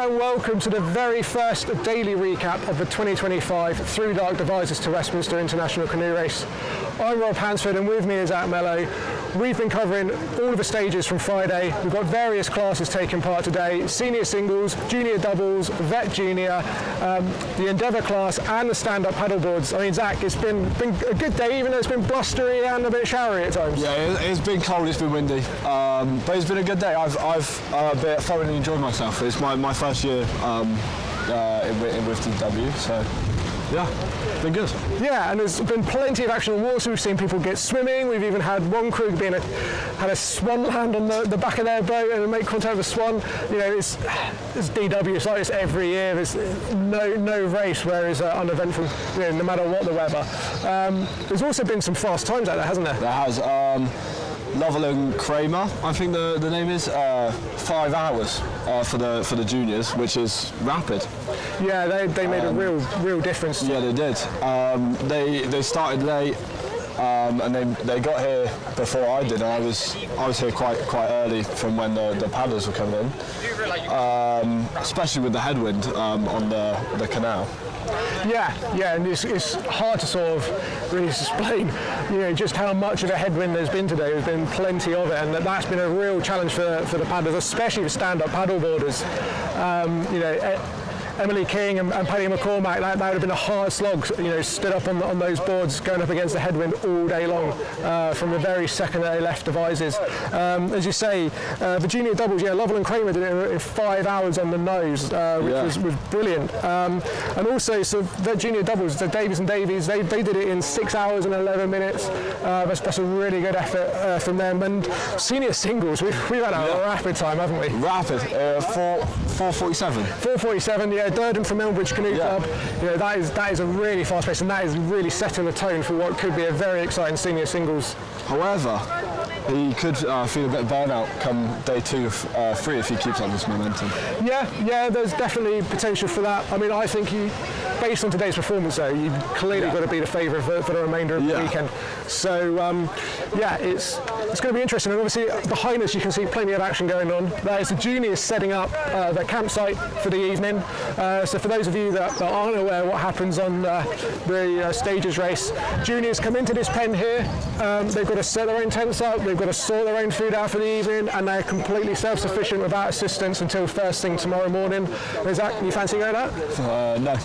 and welcome to the very first daily recap of the 2025 ThruDark Devizes to Westminster International Canoe Race. I'm Hansford and with me is Mellow. We've been covering all of the stages from Friday. We've got various classes taking part today: senior singles, junior doubles, vet junior, the endeavour class and the stand-up paddleboards. I mean, Zach, it's been a good day, even though it's been blustery and a bit showery at times. Yeah, it's been cold, it's been windy, but it's been a good day. I've thoroughly enjoyed myself. It's my first year with DW, so yeah, been good. Yeah, and there's been plenty of action on water. We've seen people get swimming. We've even had one crew had a swan land on the back of their boat and make contact with a swan. You know, it's DW. It's like this every year. There's no race where it's uneventful, you know, no matter what the weather. There's also been some fast times out there, hasn't there? There has. Lovell and Kramer, I think the name is, 5 hours for the juniors, which is rapid. Yeah, they made a real difference. Yeah, they did. They started late, and they got here before I did. And I was here quite early from when the paddlers were coming in, especially with the headwind on the canal. Yeah, and it's hard to sort of really explain, you know, just how much of a headwind there's been today. There's been plenty of it, and that's been a real challenge for the paddlers, especially the stand-up paddleboarders. You know, Emily King and Paddy McCormack, that would have been a hard slog, you know, stood up on those boards going up against the headwind all day long from the very second they left Devizes. As you say, the junior doubles, Lovell and Kramer did it in 5 hours on the nose, which was brilliant. And also, so the junior doubles, the Davies and Davies, they did it in 6 hours and 11 minutes. That's a really good effort from them. And senior singles, we've had a rapid time, haven't we? Rapid, 4:47. 4:47, yeah. Durden from Elmbridge Canoe Club. You know, that is a really fast pace, and that is really setting the tone for what could be a very exciting senior singles. However, he could feel a bit of burnout come day 2 of 3 if he keeps on this momentum. Yeah, there's definitely potential for that. I mean, I think based on today's performance, though, you've clearly got to be the favourite for the remainder of the weekend. So, it's going to be interesting. And obviously, behind us, you can see plenty of action going on. That is the juniors setting up their campsite for the evening. So for those of you that aren't aware what happens on the stages race, juniors come into this pen here. They've got to set their own tents up. They've got to sort their own food out for the evening, and they're completely self-sufficient without assistance until first thing tomorrow morning. Is that, you fancy going out? No.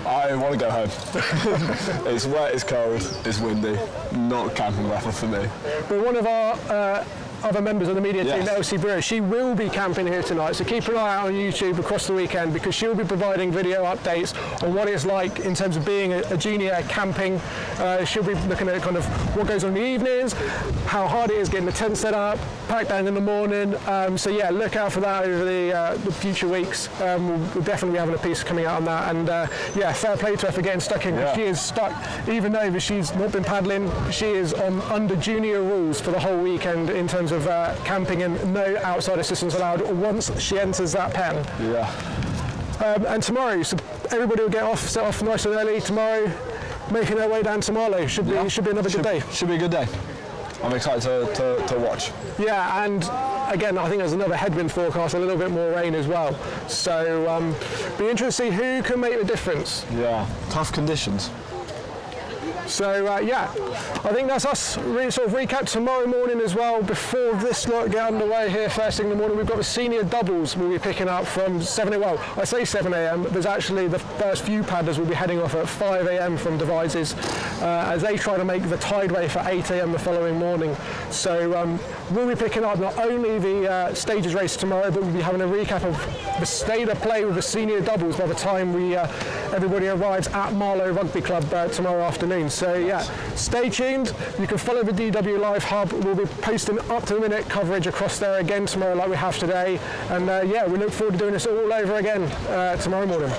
I want to go home. It's wet, it's cold, it's windy. Not camping weather for me. But one of our other members of the media team, Elsie Brewer, she will be camping here tonight, so keep an eye out on YouTube across the weekend, because she'll be providing video updates on what it's like in terms of being a junior camping. She'll be looking at kind of what goes on in the evenings, how hard it is getting the tent set up, packed down in the morning. So yeah, look out for that over the future weeks. We'll definitely be having a piece coming out on that, and fair play to her for getting stuck in. She is stuck, even though she's not been paddling, she is under junior rules for the whole weekend in terms of camping, and no outside assistance allowed once she enters that pen. And tomorrow, so everybody will set off nice and early tomorrow, making their way down to Mellow. Should be another good day. Should be a good day. I'm excited to watch. Yeah, and again, I think there's another headwind forecast, a little bit more rain as well. So be interested to see who can make the difference. Yeah, tough conditions. So I think that's us really sort of recap tomorrow morning as well. Before this lot get underway here first thing in the morning, we've got the senior doubles we'll be picking up from 7 a.m. There's actually the first few paddlers will be heading off at 5 a.m. from Devizes as they try to make the tideway for 8 a.m. the following morning. So we'll be picking up not only the stages race tomorrow, but we'll be having a recap of the state of play with the senior doubles by the time everybody arrives at Mellow Rugby Club tomorrow afternoon. So yeah, stay tuned. You can follow the DW Live Hub. We'll be posting up-to-the-minute coverage across there again tomorrow like we have today. And we look forward to doing this all over again tomorrow morning.